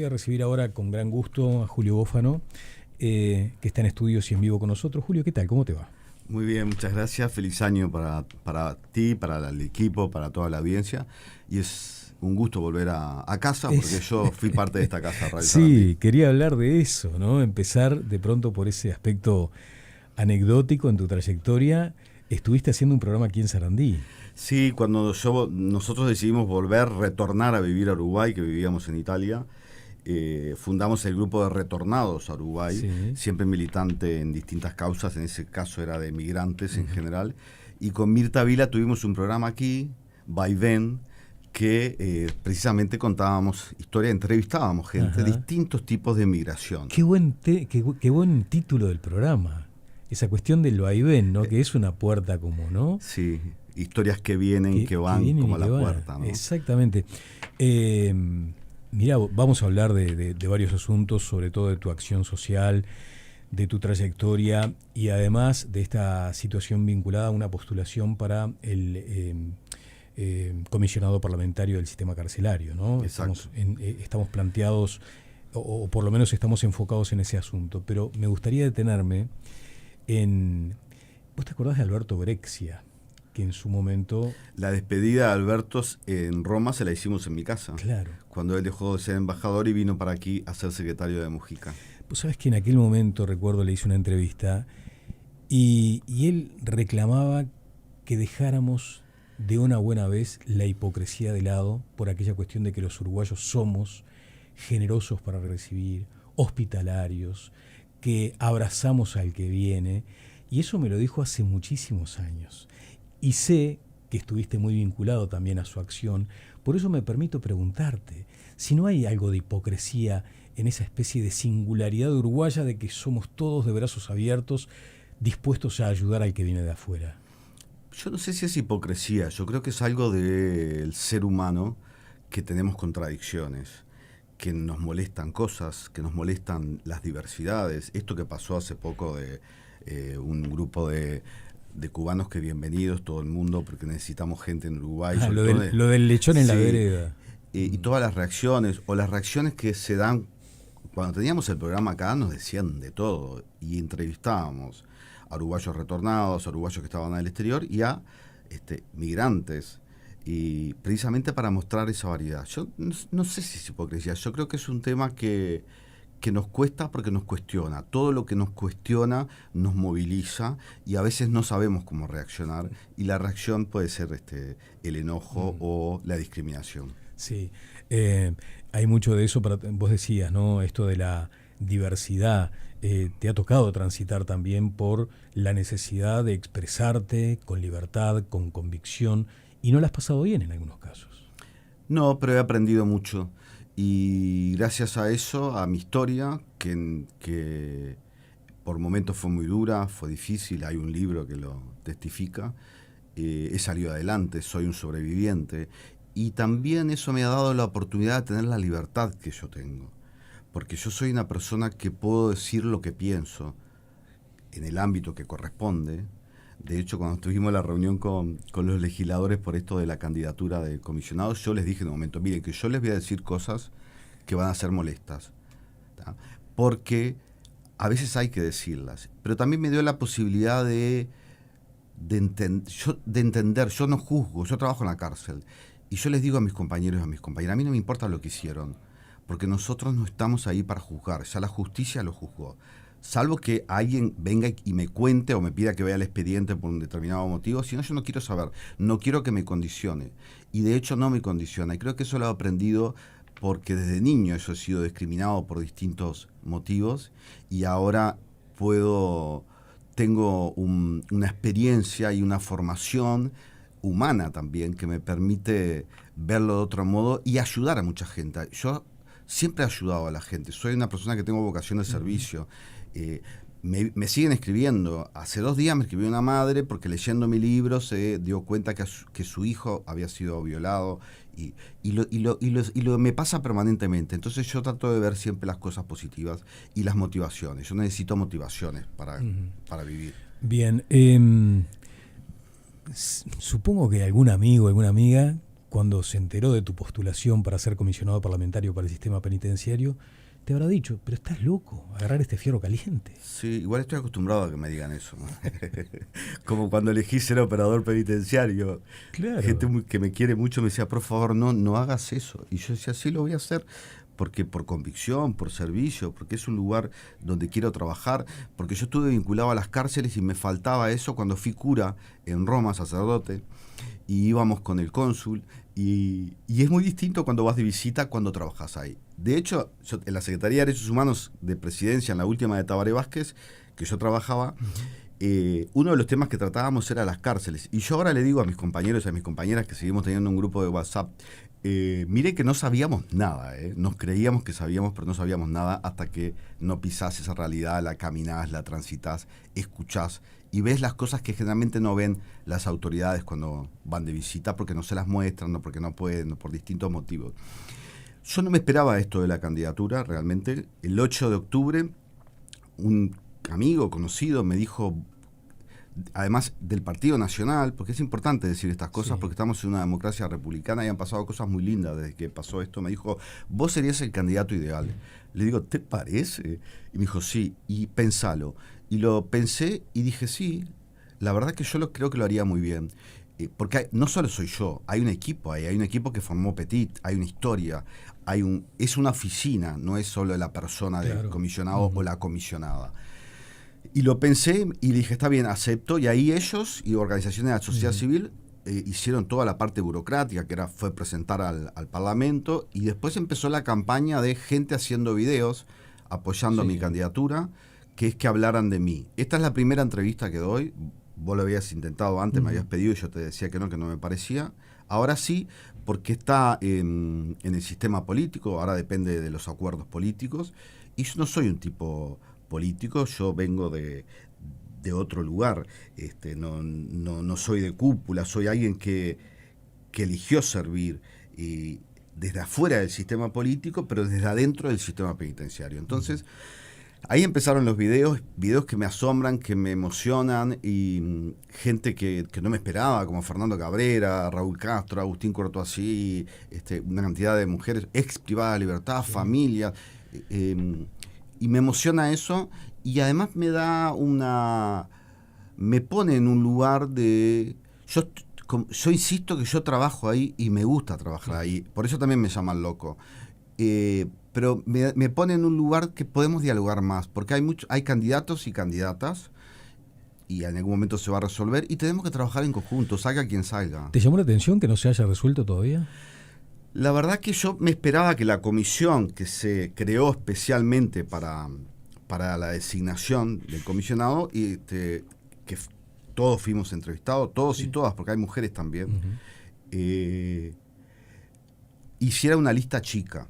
Voy a recibir ahora con gran gusto a Julio Bófano, que está en estudios y en vivo con nosotros. Julio, ¿qué tal? ¿Cómo te va? Muy bien, muchas gracias. Feliz año para ti, para el equipo, para toda la audiencia. Y es un gusto volver a casa, porque yo fui parte de esta casa, Radio Sarandí. Sí, quería hablar de eso, ¿no? Empezar de pronto por ese aspecto anecdótico en tu trayectoria. Estuviste haciendo un programa aquí en Sarandí. Sí, cuando nosotros decidimos retornar a vivir a Uruguay, que vivíamos en Italia, fundamos el grupo de Retornados a Uruguay, Sí. siempre militante en distintas causas, en ese caso era de migrantes en general, y con Mirta Vila tuvimos un programa aquí, Vaivén, que precisamente contábamos historia, entrevistábamos gente de distintos tipos de migración. Qué buen título del programa. Esa cuestión del vaivén, ¿no? Que es una puerta como, ¿no? Sí, historias que vienen, que van, vienen como y a la que van. puerta, ¿no? Exactamente. Mira, vamos a hablar de varios asuntos, sobre todo de tu acción social, de tu trayectoria y además de esta situación vinculada a una postulación para el comisionado parlamentario del sistema carcelario, ¿no? Exacto. Estamos planteados, o por lo menos estamos enfocados en ese asunto, pero me gustaría detenerme en... ¿Vos te acordás de Alberto Brexia? Que en su momento... La despedida de Alberto en Roma se la hicimos en mi casa. Claro. Cuando él dejó de ser embajador y vino para aquí a ser secretario de Mujica. Vos sabés que en aquel momento, recuerdo, le hice una entrevista y él reclamaba que dejáramos de una buena vez la hipocresía de lado por aquella cuestión de que los uruguayos somos generosos para recibir, hospitalarios, que abrazamos al que viene, y eso me lo dijo hace muchísimos años. Y sé que estuviste muy vinculado también a su acción, por eso me permito preguntarte si no hay algo de hipocresía en esa especie de singularidad uruguaya de que somos todos de brazos abiertos, dispuestos a ayudar al que viene de afuera. Yo no sé si es hipocresía, yo creo que es algo del ser humano, que tenemos contradicciones, que nos molestan cosas, que nos molestan las diversidades. Esto que pasó hace poco de un grupo de cubanos que bienvenidos todo el mundo porque necesitamos gente en Uruguay. Lo del lechón en la vereda. Y todas las reacciones, o las reacciones que se dan, cuando teníamos el programa acá nos decían de todo, y entrevistábamos a uruguayos retornados, a uruguayos que estaban al exterior y a migrantes, y precisamente para mostrar esa variedad. Yo no sé si es hipocresía, yo creo que es un tema que nos cuesta porque nos cuestiona. Todo lo que nos cuestiona nos moviliza y a veces no sabemos cómo reaccionar, y la reacción puede ser el enojo o la discriminación. Sí, hay mucho de eso, vos decías, ¿no? Esto de la diversidad, te ha tocado transitar también por la necesidad de expresarte con libertad, con convicción, y no la has pasado bien en algunos casos. No, pero he aprendido mucho. Y gracias a eso, a mi historia, que por momentos fue muy dura, fue difícil, hay un libro que lo testifica, he salido adelante, soy un sobreviviente, y también eso me ha dado la oportunidad de tener la libertad que yo tengo, porque yo soy una persona que puedo decir lo que pienso en el ámbito que corresponde. De hecho, cuando tuvimos la reunión con los legisladores por esto de la candidatura de comisionados, yo les dije en un momento, miren, que yo les voy a decir cosas que van a ser molestas, ¿tá? Porque a veces hay que decirlas, pero también me dio la posibilidad de entender, yo no juzgo, yo trabajo en la cárcel, y yo les digo a mis compañeros y a mis compañeras, a mí no me importa lo que hicieron, porque nosotros no estamos ahí para juzgar, ya la justicia lo juzgó. Salvo que alguien venga y me cuente o me pida que vea el expediente por un determinado motivo, si no, yo no quiero saber, no quiero que me condicione. Y de hecho no me condiciona, y creo que eso lo he aprendido porque desde niño yo he sido discriminado por distintos motivos, y ahora tengo una experiencia y una formación humana también que me permite verlo de otro modo y ayudar a mucha gente. Yo siempre he ayudado a la gente, soy una persona que tengo vocación de servicio. Me siguen escribiendo. Hace 2 días me escribió una madre porque leyendo mi libro se dio cuenta que su hijo había sido violado, y me pasa permanentemente. Entonces yo trato de ver siempre las cosas positivas y las motivaciones. Yo necesito motivaciones para vivir. Bien, supongo que algún amigo, alguna amiga cuando se enteró de tu postulación para ser comisionado parlamentario para el sistema penitenciario, te habrá dicho, pero estás loco, agarrar este fierro caliente. Sí, igual estoy acostumbrado a que me digan eso, ¿no? Como cuando elegí ser operador penitenciario. Claro. Gente que me quiere mucho me decía, por favor, no hagas eso. Y yo decía, sí, lo voy a hacer, porque por convicción, por servicio, porque es un lugar donde quiero trabajar, porque yo estuve vinculado a las cárceles y me faltaba eso cuando fui cura en Roma, sacerdote, y íbamos con el cónsul, y es muy distinto cuando vas de visita cuando trabajas ahí. De hecho, yo, en la Secretaría de Derechos Humanos de Presidencia, en la última de Tabaré Vázquez, que yo trabajaba, uno de los temas que tratábamos era las cárceles. Y yo ahora le digo a mis compañeros y a mis compañeras que seguimos teniendo un grupo de WhatsApp, mire que no sabíamos nada, nos creíamos que sabíamos, pero no sabíamos nada hasta que no pisás esa realidad, la caminás, la transitas, escuchás y ves las cosas que generalmente no ven las autoridades cuando van de visita, porque no se las muestran, no porque no pueden, no por distintos motivos. Yo no me esperaba esto de la candidatura, realmente. El 8 de octubre, un amigo conocido me dijo, además del Partido Nacional, porque es importante decir estas cosas, sí, porque estamos en una democracia republicana y han pasado cosas muy lindas desde que pasó esto, me dijo, vos serías el candidato ideal. Le digo, ¿te parece? Y me dijo, sí, y pensalo. Y lo pensé y dije, sí, la verdad que yo creo que lo haría muy bien. Porque no solo soy yo, hay un equipo ahí, hay un equipo que formó Petit, hay una historia, es una oficina, no es solo la persona del comisionado o la comisionada. Y lo pensé y dije, está bien, acepto, y ahí ellos y organizaciones de la sociedad civil hicieron toda la parte burocrática, que fue presentar al Parlamento, y después empezó la campaña de gente haciendo videos apoyando mi candidatura, que es que hablaran de mí. Esta es la primera entrevista que doy. Vos lo habías intentado antes, me habías pedido y yo te decía que no me parecía. Ahora sí, porque está en el sistema político, ahora depende de los acuerdos políticos, y yo no soy un tipo político, yo vengo de otro lugar, no soy de cúpula, soy alguien que eligió servir y desde afuera del sistema político, pero desde adentro del sistema penitenciario. Entonces, ahí empezaron los videos que me asombran, que me emocionan, y gente que no me esperaba, como Fernando Cabrera, Raúl Castro, Agustín Courtoisí, una cantidad de mujeres, ex privada de libertad, familias, y me emociona eso, y además me pone en un lugar de... Yo insisto que yo trabajo ahí y me gusta trabajar ahí, por eso también me llaman loco. Pero me pone en un lugar que podemos dialogar más, porque hay candidatos y candidatas, y en algún momento se va a resolver, y tenemos que trabajar en conjunto, salga quien salga. ¿Te llamó la atención que no se haya resuelto todavía? La verdad que yo me esperaba que la comisión que se creó especialmente para la designación del comisionado, y que todos fuimos entrevistados, todos y todas, porque hay mujeres también, hiciera una lista chica.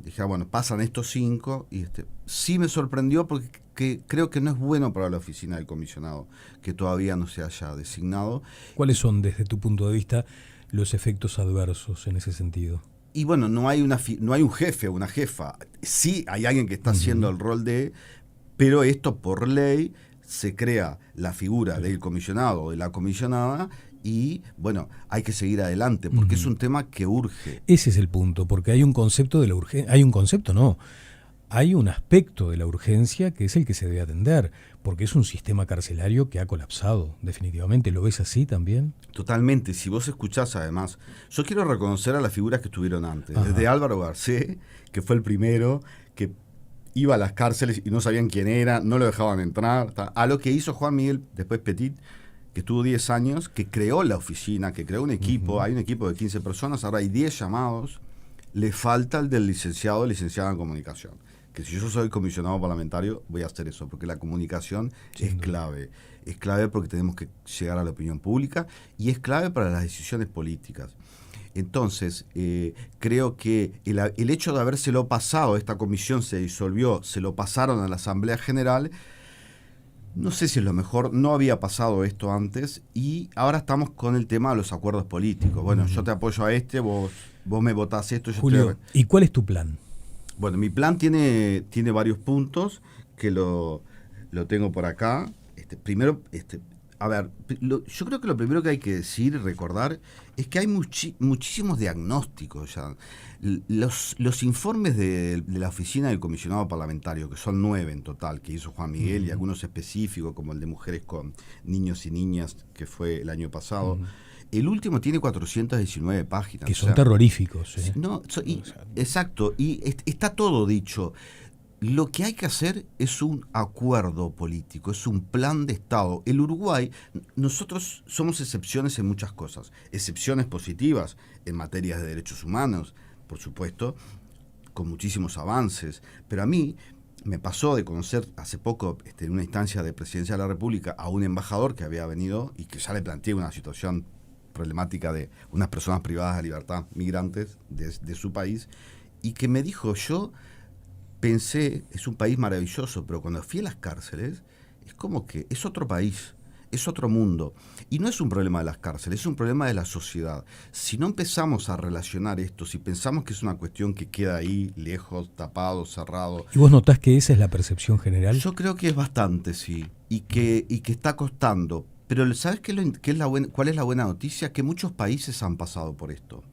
Dije, bueno, pasan estos 5, y sí me sorprendió porque creo que no es bueno para la oficina del comisionado que todavía no se haya designado. ¿Cuáles son, desde tu punto de vista, los efectos adversos en ese sentido? Y bueno, no hay un jefe o una jefa. Sí hay alguien que está haciendo el rol pero esto por ley se crea la figura del comisionado o de la comisionada. Y, bueno, hay que seguir adelante, porque es un tema que urge. Ese es el punto, porque hay un concepto de la urgencia. Hay un concepto, no. Hay un aspecto de la urgencia que es el que se debe atender, porque es un sistema carcelario que ha colapsado, definitivamente. ¿Lo ves así también? Totalmente. Si vos escuchás, además, yo quiero reconocer a las figuras que estuvieron antes. Desde Álvaro Garcés, que fue el primero, que iba a las cárceles y no sabían quién era, no lo dejaban entrar, a lo que hizo Juan Miguel, después Petit, que estuvo 10 años, que creó la oficina, que creó un equipo, hay un equipo de 15 personas, ahora hay 10 llamados, le falta el del licenciada en comunicación, que si yo soy comisionado parlamentario voy a hacer eso, porque la comunicación es clave porque tenemos que llegar a la opinión pública y es clave para las decisiones políticas. Entonces, creo que el hecho de habérselo pasado, esta comisión se disolvió, se lo pasaron a la Asamblea General. No sé si es lo mejor, no había pasado esto antes y ahora estamos con el tema de los acuerdos políticos. Bueno, yo te apoyo a vos me votás esto. Julio, ¿y cuál es tu plan? Bueno, mi plan tiene varios puntos que lo tengo por acá. Primero, A ver, yo creo que lo primero que hay que decir y recordar es que hay muchísimos diagnósticos ya. Los informes de la oficina del comisionado parlamentario, que son 9 en total, que hizo Juan Miguel, y algunos específicos, como el de mujeres con niños y niñas, que fue el año pasado, el último tiene 419 páginas. Que son terroríficos. No, exacto, y está todo dicho. Lo que hay que hacer es un acuerdo político, es un plan de Estado. El Uruguay, nosotros somos excepciones en muchas cosas, excepciones positivas en materias de derechos humanos, por supuesto, con muchísimos avances, pero a mí me pasó de conocer hace poco, en una instancia de Presidencia de la República, a un embajador que había venido y que ya le planteé una situación problemática de unas personas privadas de libertad, migrantes de su país, y que me dijo: yo pensé, es un país maravilloso, pero cuando fui a las cárceles, es como que es otro país, es otro mundo. Y no es un problema de las cárceles, es un problema de la sociedad. Si no empezamos a relacionar esto, si pensamos que es una cuestión que queda ahí, lejos, tapado, cerrado... ¿Y vos notás que esa es la percepción general? Yo creo que es bastante, sí, y que está costando. Pero ¿sabes cuál es la buena noticia? Que muchos países han pasado por esto.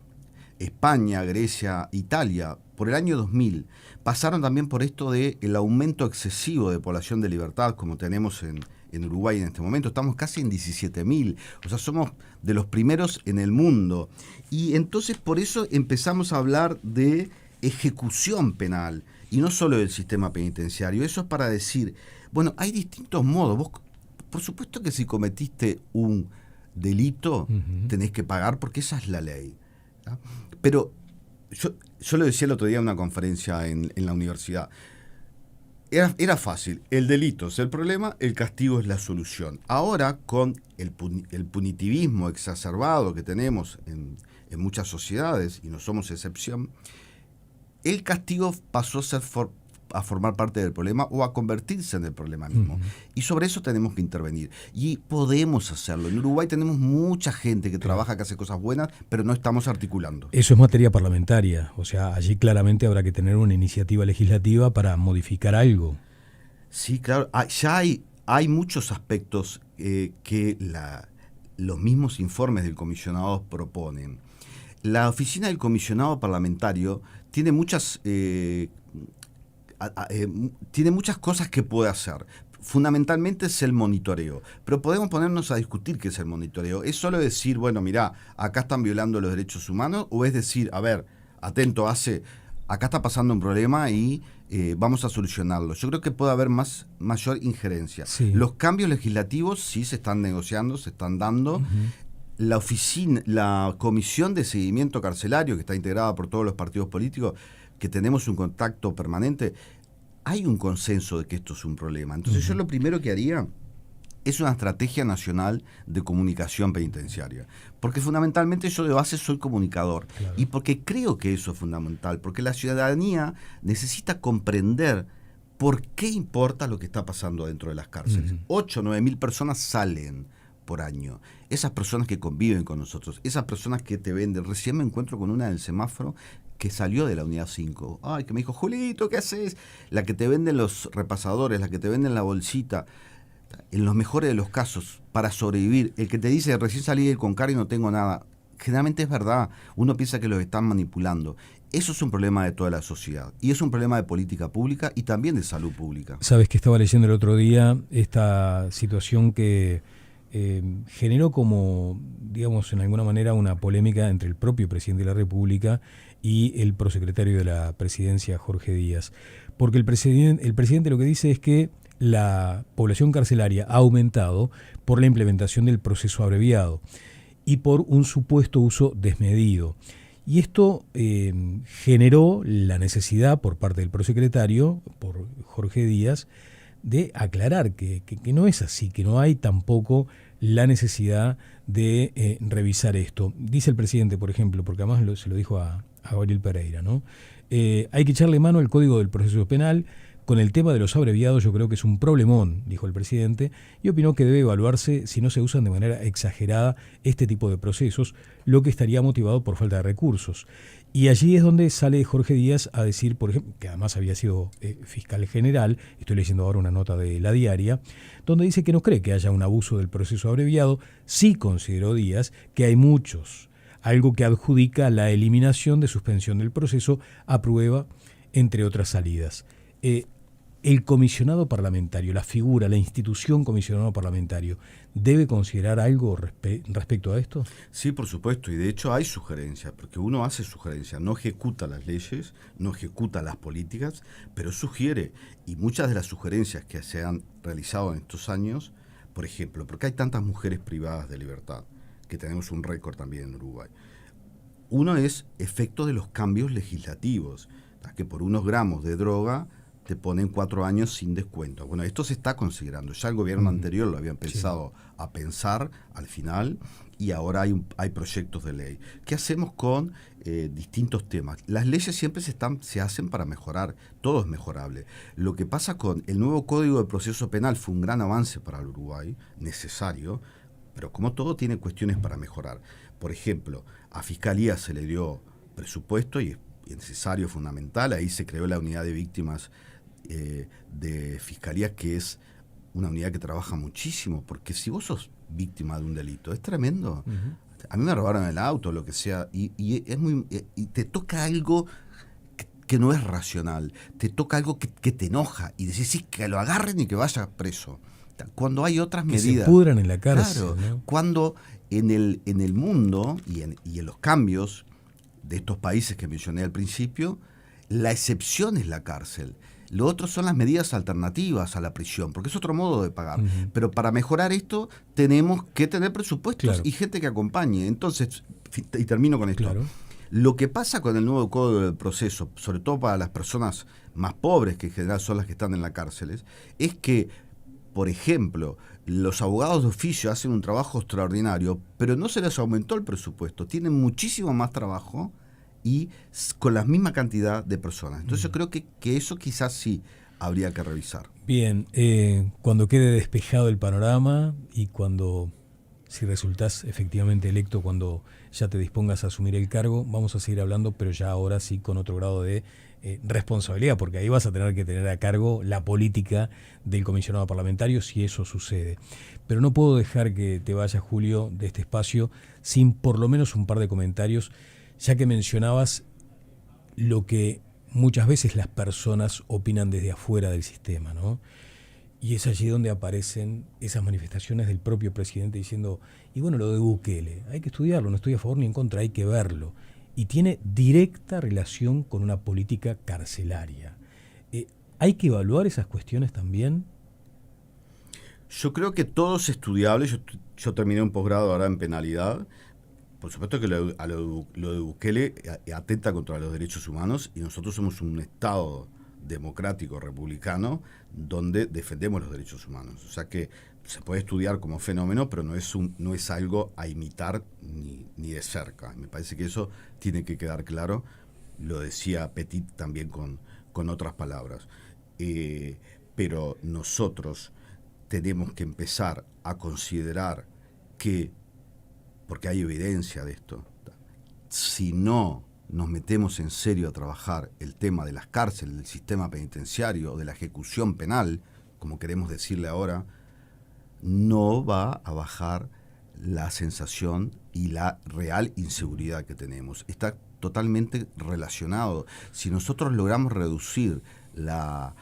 España, Grecia, Italia, por el año 2000, pasaron también por esto del aumento excesivo de población de libertad, como tenemos en Uruguay en este momento. Estamos casi en 17.000, o sea, somos de los primeros en el mundo. Y entonces por eso empezamos a hablar de ejecución penal, y no solo del sistema penitenciario. Eso es para decir, bueno, hay distintos modos. Vos, por supuesto que si cometiste un delito, tenés que pagar, porque esa es la ley. ¿Ah? Pero yo lo decía el otro día en una conferencia en la universidad. Era fácil. El delito es el problema, el castigo es la solución. Ahora, con el punitivismo exacerbado que tenemos en muchas sociedades, y no somos excepción, el castigo pasó a formar parte del problema o a convertirse en el problema mismo. Y sobre eso tenemos que intervenir. Y podemos hacerlo. En Uruguay tenemos mucha gente que trabaja, que hace cosas buenas, pero no estamos articulando. Eso es materia parlamentaria. O sea, allí claramente habrá que tener una iniciativa legislativa para modificar algo. Sí, claro. Ya hay muchos aspectos que los mismos informes del comisionado proponen. La oficina del comisionado parlamentario tiene muchas cosas que puede hacer. Fundamentalmente es el monitoreo, pero podemos ponernos a discutir qué es el monitoreo. ¿Es solo decir, bueno, mirá, acá están violando los derechos humanos? ¿O es decir, a ver, atento, acá está pasando un problema y vamos a solucionarlo? Yo creo que puede haber mayor injerencia. Sí. Los cambios legislativos sí se están negociando, se están dando. La comisión de seguimiento carcelario, que está integrada por todos los partidos políticos, que tenemos un contacto permanente, hay un consenso de que esto es un problema. Entonces yo lo primero que haría es una estrategia nacional de comunicación penitenciaria. Porque fundamentalmente yo de base soy comunicador. Claro. Y porque creo que eso es fundamental. Porque la ciudadanía necesita comprender por qué importa lo que está pasando dentro de las cárceles. 8 o 9 mil personas salen por año. Esas personas que conviven con nosotros, esas personas que te venden. Recién me encuentro con una del semáforo que salió de la unidad 5. Ay, que me dijo, Julito, ¿qué haces? La que te venden los repasadores, la que te venden la bolsita. En los mejores de los casos, para sobrevivir, el que te dice, recién salí del Concar y no tengo nada, generalmente es verdad. Uno piensa que los están manipulando. Eso es un problema de toda la sociedad. Y es un problema de política pública y también de salud pública. Sabes que estaba leyendo el otro día esta situación que generó como, digamos, en alguna manera una polémica entre el propio presidente de la República y el prosecretario de la Presidencia, Jorge Díaz. Porque el presidente lo que dice es que la población carcelaria ha aumentado por la implementación del proceso abreviado y por un supuesto uso desmedido. Y esto generó la necesidad por parte del prosecretario, por Jorge Díaz, de aclarar que no es así, que no hay tampoco la necesidad de revisar esto. Dice el presidente, por ejemplo, porque además se lo dijo a Gabriel Pereira, ¿no? Hay que echarle mano al Código del Proceso Penal, con el tema de los abreviados yo creo que es un problemón, dijo el presidente, y opinó que debe evaluarse si no se usan de manera exagerada este tipo de procesos, lo que estaría motivado por falta de recursos. Y allí es donde sale Jorge Díaz a decir, por ejemplo, que además había sido fiscal general, estoy leyendo ahora una nota de La Diaria, donde dice que no cree que haya un abuso del proceso abreviado. Sí consideró Díaz que hay muchos, algo que adjudica la eliminación de suspensión del proceso a prueba, entre otras salidas. El comisionado parlamentario, la figura, la institución comisionado parlamentario, ¿debe considerar algo respecto a esto? Sí, por supuesto, y de hecho hay sugerencias, porque uno hace sugerencias, no ejecuta las leyes, no ejecuta las políticas, pero sugiere, y muchas de las sugerencias que se han realizado en estos años, por ejemplo, porque hay tantas mujeres privadas de libertad, que tenemos un récord también en Uruguay. Uno es efecto de los cambios legislativos, que por unos gramos de droga te ponen 4 años sin descuento. Bueno, esto se está considerando. Ya el gobierno anterior lo había empezado a pensar al final y ahora hay proyectos de ley. ¿Qué hacemos con distintos temas? Las leyes siempre se hacen para mejorar, todo es mejorable. Lo que pasa con el nuevo Código de Proceso Penal fue un gran avance para el Uruguay, necesario, pero como todo tiene cuestiones para mejorar. Por ejemplo, a Fiscalía se le dio presupuesto y es necesario, fundamental. Ahí se creó la unidad de víctimas de Fiscalía, que es una unidad que trabaja muchísimo, porque si vos sos víctima de un delito, es tremendo. A mí me robaron el auto, lo que sea, y te toca algo que no es racional, te toca algo que te enoja, y decís, sí, que lo agarren y que vaya preso. Cuando hay otras medidas. Que se pudran en la cárcel. Claro, ¿no? Cuando en el mundo y en los cambios de estos países que mencioné al principio, la excepción es la cárcel. Lo otro son las medidas alternativas a la prisión, porque es otro modo de pagar. Pero para mejorar esto tenemos que tener presupuestos y gente que acompañe. Entonces, y termino con esto. Claro. Lo que pasa con el nuevo Código del Proceso, sobre todo para las personas más pobres, que en general son las que están en las cárceles, es que, por ejemplo, los abogados de oficio hacen un trabajo extraordinario, pero no se les aumentó el presupuesto. Tienen muchísimo más trabajo y con la misma cantidad de personas. Entonces yo creo que eso quizás sí habría que revisar. Bien, cuando quede despejado el panorama y si resultás efectivamente electo, cuando ya te dispongas a asumir el cargo, vamos a seguir hablando, pero ya ahora sí con otro grado de responsabilidad, porque ahí vas a tener que tener a cargo la política del comisionado parlamentario si eso sucede. Pero no puedo dejar que te vayas, Julio, de este espacio sin por lo menos un par de comentarios, ya que mencionabas lo que muchas veces las personas opinan desde afuera del sistema, ¿no? Y es allí donde aparecen esas manifestaciones del propio presidente diciendo, y bueno, lo de Bukele, hay que estudiarlo, no estoy a favor ni en contra, hay que verlo. Y tiene directa relación con una política carcelaria. ¿Hay que evaluar esas cuestiones también? Yo creo que todo es estudiable. Yo terminé un posgrado ahora en penalidad. Por supuesto que lo de Bukele atenta contra los derechos humanos y nosotros somos un Estado democrático, republicano, donde defendemos los derechos humanos. O sea que se puede estudiar como fenómeno, pero no es algo a imitar ni de cerca. Me parece que eso tiene que quedar claro. Lo decía Petit también con otras palabras. Pero nosotros tenemos que empezar a considerar que, porque hay evidencia de esto, si no nos metemos en serio a trabajar el tema de las cárceles, del sistema penitenciario, de la ejecución penal, como queremos decirle ahora, no va a bajar la sensación y la real inseguridad que tenemos. Está totalmente relacionado. Si nosotros logramos reducir la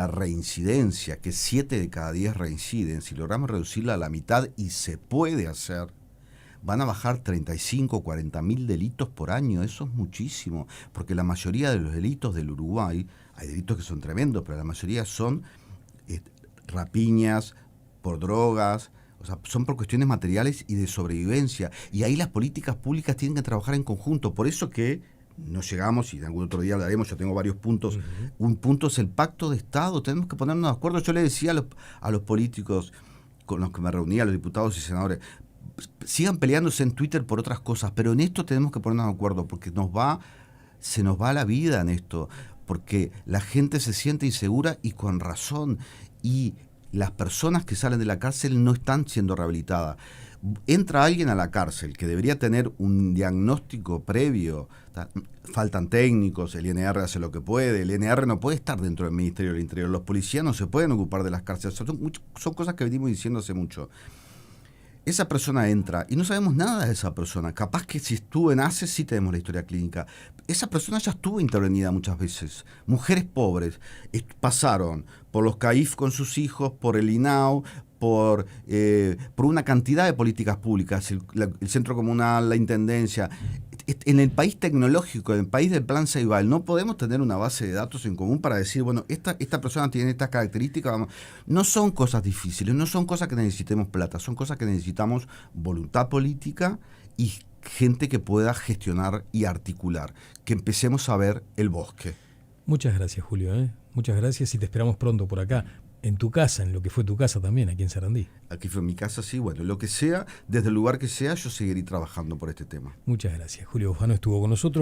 reincidencia, que 7 de cada 10 reinciden, si logramos reducirla a la mitad, y se puede hacer, van a bajar 35 o 40 mil delitos por año. Eso es muchísimo, porque la mayoría de los delitos del Uruguay, hay delitos que son tremendos, pero la mayoría son rapiñas por drogas, o sea, son por cuestiones materiales y de sobrevivencia. Y ahí las políticas públicas tienen que trabajar en conjunto. Por eso que no llegamos, y en algún otro día hablaremos, yo tengo varios puntos. Un punto es el pacto de Estado, tenemos que ponernos de acuerdo. Yo le decía a los políticos con los que me reunía, a los diputados y senadores, sigan peleándose en Twitter por otras cosas, pero en esto tenemos que ponernos de acuerdo, porque se nos va la vida en esto. porque la gente se siente insegura y con razón, y las personas que salen de la cárcel no están siendo rehabilitadas. Entra alguien a la cárcel que debería tener un diagnóstico previo, faltan técnicos, el INR hace lo que puede, el INR no puede estar dentro del Ministerio del Interior, los policías no se pueden ocupar de las cárceles, son cosas que venimos diciendo hace mucho. Esa persona entra y no sabemos nada de esa persona. Capaz que si estuvo en ACE sí tenemos la historia clínica. Esa persona ya estuvo intervenida muchas veces. Mujeres pobres pasaron por los CAIF con sus hijos, por el INAO, por una cantidad de políticas públicas, el Centro Comunal, la Intendencia. En el país tecnológico, en el país del Plan Ceibal, no podemos tener una base de datos en común para decir, bueno, esta persona tiene estas características. Vamos. No son cosas difíciles, no son cosas que necesitemos plata, son cosas que necesitamos voluntad política y gente que pueda gestionar y articular, que empecemos a ver el bosque. Muchas gracias, Julio. Muchas gracias y te esperamos pronto por acá. En tu casa, en lo que fue tu casa también, aquí en Sarandí. Aquí fue mi casa, sí, bueno, lo que sea, desde el lugar que sea, yo seguiré trabajando por este tema. Muchas gracias. Julio Bufano estuvo con nosotros.